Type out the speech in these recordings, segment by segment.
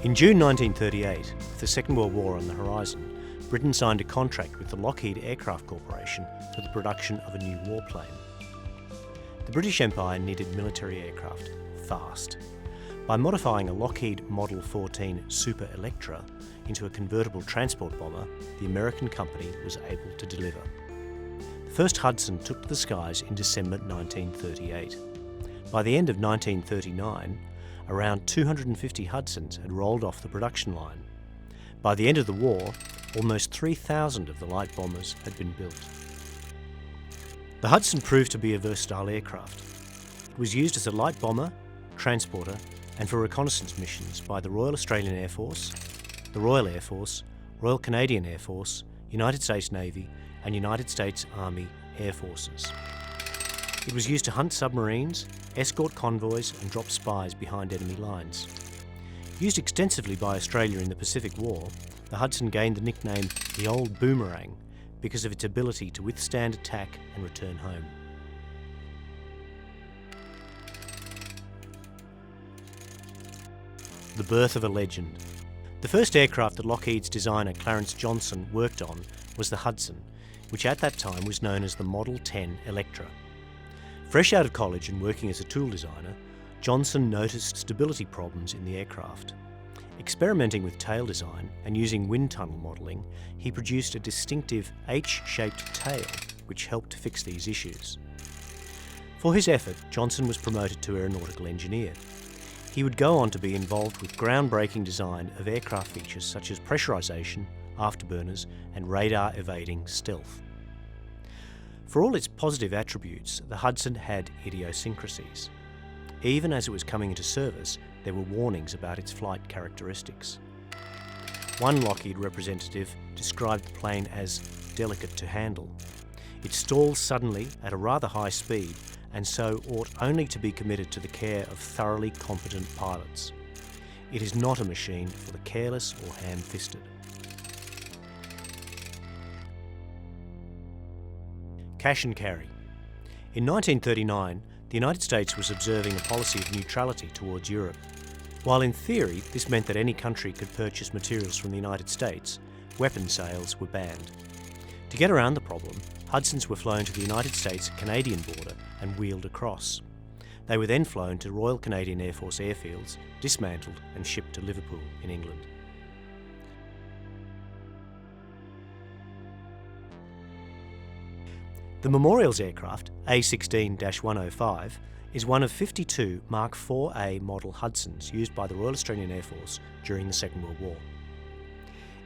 In June 1938, with the Second World War on the horizon, Britain signed a contract with the Lockheed Aircraft Corporation for the production of a new warplane. The British Empire needed military aircraft fast. By modifying a Lockheed Model 14 Super Electra into a convertible transport bomber, the American company was able to deliver. The first Hudson took to the skies in December 1938. By the end of 1939, around 250 Hudsons had rolled off the production line. By the end of the war, almost 3,000 of the light bombers had been built. The Hudson proved to be a versatile aircraft. It was used as a light bomber, transporter, and for reconnaissance missions by the Royal Australian Air Force, the Royal Air Force, Royal Canadian Air Force, United States Navy, and United States Army Air Forces. It was used to hunt submarines, escort convoys, and drop spies behind enemy lines. Used extensively by Australia in the Pacific War, the Hudson gained the nickname the Old Boomerang because of its ability to withstand attack and return home. The birth of a legend. The first aircraft that Lockheed's designer Clarence Johnson worked on was the Hudson, which at that time was known as the Model 10 Electra. Fresh out of college and working as a tool designer, Johnson noticed stability problems in the aircraft. Experimenting with tail design and using wind tunnel modelling, he produced a distinctive H-shaped tail which helped to fix these issues. For his effort, Johnson was promoted to aeronautical engineer. He would go on to be involved with groundbreaking design of aircraft features such as pressurisation, afterburners, and radar-evading stealth. For all its positive attributes, the Hudson had idiosyncrasies. Even as it was coming into service, there were warnings about its flight characteristics. One Lockheed representative described the plane as delicate to handle. It stalls suddenly at a rather high speed and so ought only to be committed to the care of thoroughly competent pilots. It is not a machine for the careless or ham-fisted. Cash and carry. In 1939, the United States was observing a policy of neutrality towards Europe. While in theory this meant that any country could purchase materials from the United States, weapon sales were banned. To get around the problem, Hudsons were flown to the United States-Canadian border and wheeled across. They were then flown to Royal Canadian Air Force airfields, dismantled and shipped to Liverpool in England. The Memorials aircraft, A16-105, is one of 52 Mark IVA model Hudsons used by the Royal Australian Air Force during the Second World War.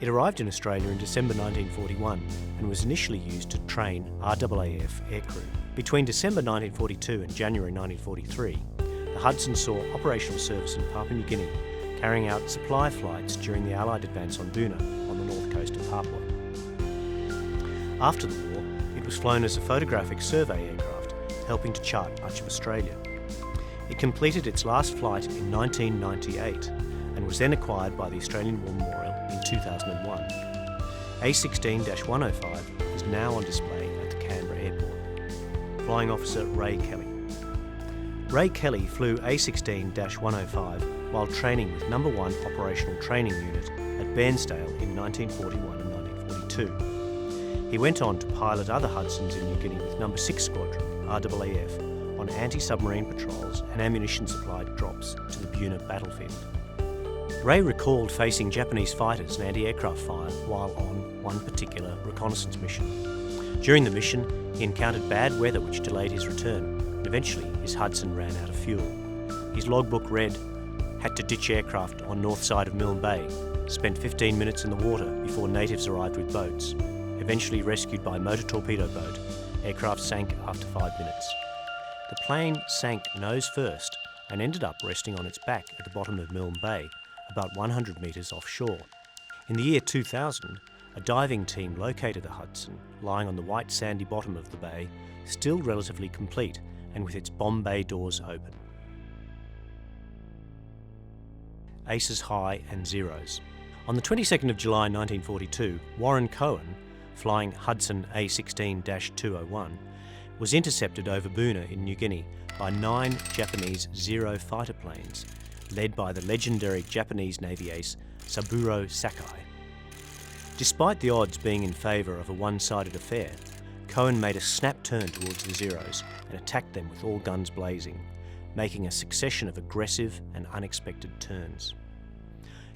It arrived in Australia in December 1941 and was initially used to train RAAF aircrew. Between December 1942 and January 1943, the Hudson saw operational service in Papua New Guinea, carrying out supply flights during the Allied advance on Buna on the north coast of Papua. After the war, it was flown as a photographic survey aircraft, helping to chart much of Australia. It completed its last flight in 1998 and was then acquired by the Australian War Memorial in 2001. A16-105 is now on display at the Canberra Airport. Flying Officer Ray Kelly. Ray Kelly flew A16-105 while training with No. 1 Operational Training Unit at Bairnsdale in 1941 and 1942. He went on to pilot other Hudsons in New Guinea with No. 6 Squadron, RAAF, on anti-submarine patrols and ammunition supplied drops to the Buna battlefield. Ray recalled facing Japanese fighters and anti-aircraft fire while on one particular reconnaissance mission. During the mission, he encountered bad weather which delayed his return, and eventually his Hudson ran out of fuel. His logbook read, "Had to ditch aircraft on north side of Milne Bay, spent 15 minutes in the water before natives arrived with boats. Eventually rescued by motor torpedo boat, aircraft sank after 5 minutes." The plane sank nose first and ended up resting on its back at the bottom of Milne Bay, about 100 metres offshore. In the year 2000, a diving team located the Hudson, lying on the white sandy bottom of the bay, still relatively complete and with its bomb bay doors open. Aces high and zeros. On the 22nd of July 1942, Warren Cohen, flying Hudson A16-201, was intercepted over Buna in New Guinea by 9 Japanese Zero fighter planes, led by the legendary Japanese Navy ace Saburo Sakai. Despite the odds being in favour of a one-sided affair, Cohen made a snap turn towards the Zeros and attacked them with all guns blazing, making a succession of aggressive and unexpected turns.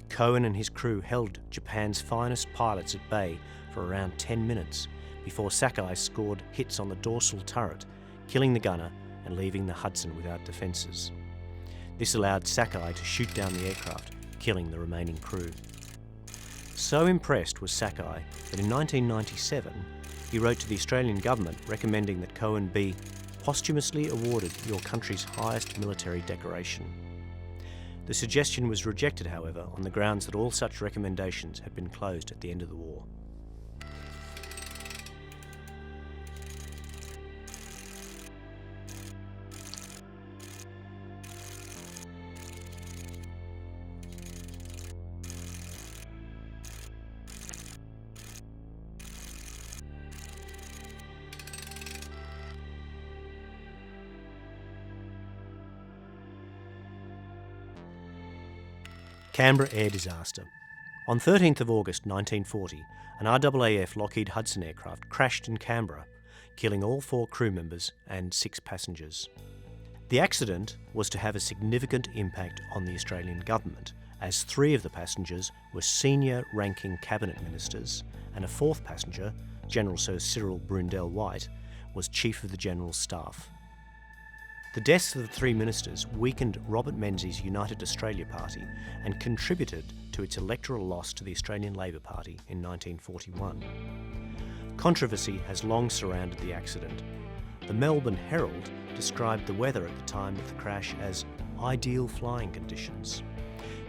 Cohen and his crew held Japan's finest pilots at bay for around 10 minutes before Sakai scored hits on the dorsal turret, killing the gunner and leaving the Hudson without defences. This allowed Sakai to shoot down the aircraft, killing the remaining crew. So impressed was Sakai that in 1997 he wrote to the Australian government recommending that Cohen be posthumously awarded your country's highest military decoration. The suggestion was rejected, however, on the grounds that all such recommendations had been closed at the end of the war. Canberra air disaster. On 13th of August 1940, an RAAF Lockheed Hudson aircraft crashed in Canberra, killing all 4 crew members and 6 passengers. The accident was to have a significant impact on the Australian government, as 3 of the passengers were senior ranking cabinet ministers and a 4th passenger, General Sir Cyril Brundell White, was Chief of the General Staff. The deaths of the 3 ministers weakened Robert Menzies' United Australia Party and contributed to its electoral loss to the Australian Labor Party in 1941. Controversy has long surrounded the accident. The Melbourne Herald described the weather at the time of the crash as ideal flying conditions.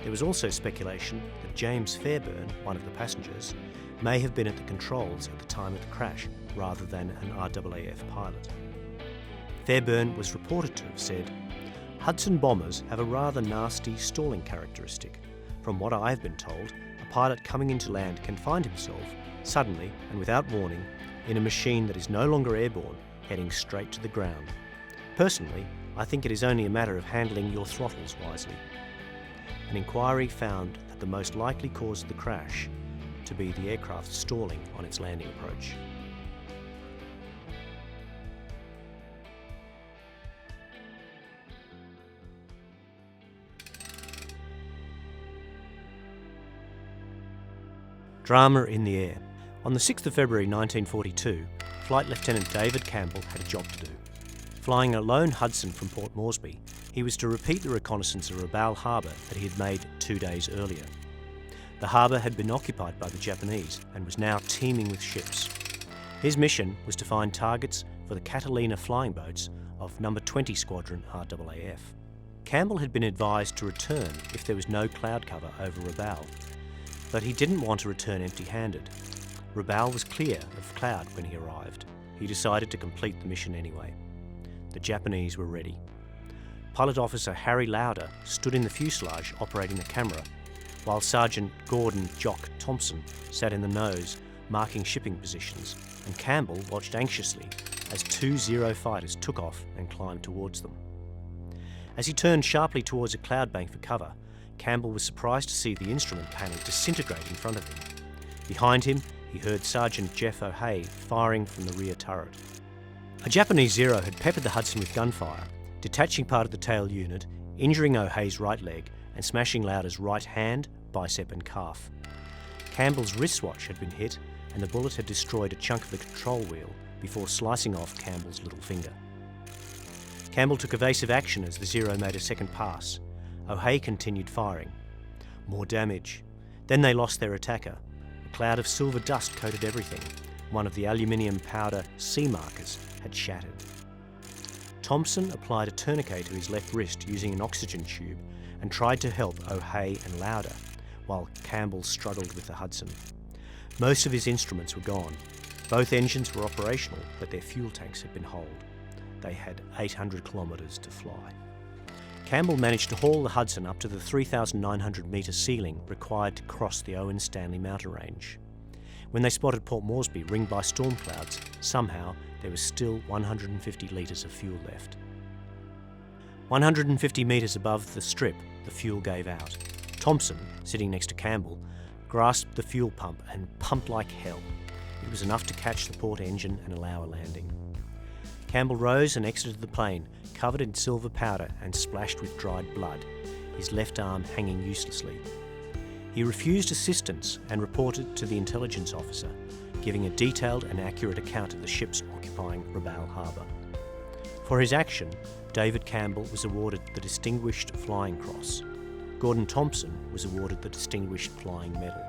There was also speculation that James Fairbairn, one of the passengers, may have been at the controls at the time of the crash rather than an RAAF pilot. Fairbairn was reported to have said, "Hudson bombers have a rather nasty stalling characteristic. From what I've been told, a pilot coming into land can find himself, suddenly and without warning, in a machine that is no longer airborne, heading straight to the ground. Personally, I think it is only a matter of handling your throttles wisely." An inquiry found that the most likely cause of the crash to be the aircraft stalling on its landing approach. Drama in the air. On the 6th of February 1942, Flight Lieutenant David Campbell had a job to do. Flying a lone Hudson from Port Moresby, he was to repeat the reconnaissance of Rabaul Harbour that he had made 2 days earlier. The harbour had been occupied by the Japanese and was now teeming with ships. His mission was to find targets for the Catalina flying boats of No. 20 Squadron RAAF. Campbell had been advised to return if there was no cloud cover over Rabaul, but he didn't want to return empty-handed. Rabaul was clear of cloud when he arrived. He decided to complete the mission anyway. The Japanese were ready. Pilot Officer Harry Lauder stood in the fuselage operating the camera, while Sergeant Gordon Jock Thompson sat in the nose marking shipping positions, and Campbell watched anxiously as 2 Zero fighters took off and climbed towards them. As he turned sharply towards a cloud bank for cover, Campbell was surprised to see the instrument panel disintegrate in front of him. Behind him, he heard Sergeant Jeff O'Hay firing from the rear turret. A Japanese Zero had peppered the Hudson with gunfire, detaching part of the tail unit, injuring O'Hay's right leg and smashing Lauder's right hand, bicep and calf. Campbell's wristwatch had been hit and the bullet had destroyed a chunk of the control wheel before slicing off Campbell's little finger. Campbell took evasive action as the Zero made a second pass. O'Hay continued firing. More damage. Then they lost their attacker. A cloud of silver dust coated everything. One of the aluminium powder sea markers had shattered. Thompson applied a tourniquet to his left wrist using an oxygen tube and tried to help O'Hay and Lauder, while Campbell struggled with the Hudson. Most of his instruments were gone. Both engines were operational, but their fuel tanks had been holed. They had 800 kilometres to fly. Campbell managed to haul the Hudson up to the 3,900 metre ceiling required to cross the Owen Stanley mountain range. When they spotted Port Moresby ringed by storm clouds, somehow there was still 150 litres of fuel left. 150 metres above the strip, the fuel gave out. Thompson, sitting next to Campbell, grasped the fuel pump and pumped like hell. It was enough to catch the port engine and allow a landing. Campbell rose and exited the plane, covered in silver powder and splashed with dried blood, his left arm hanging uselessly. He refused assistance and reported to the intelligence officer, giving a detailed and accurate account of the ships occupying Rabaul Harbour. For his action, David Campbell was awarded the Distinguished Flying Cross. Gordon Thompson was awarded the Distinguished Flying Medal.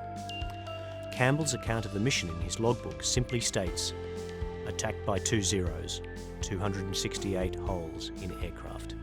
Campbell's account of the mission in his logbook simply states, "Attacked by 2 zeros, 268 holes in aircraft."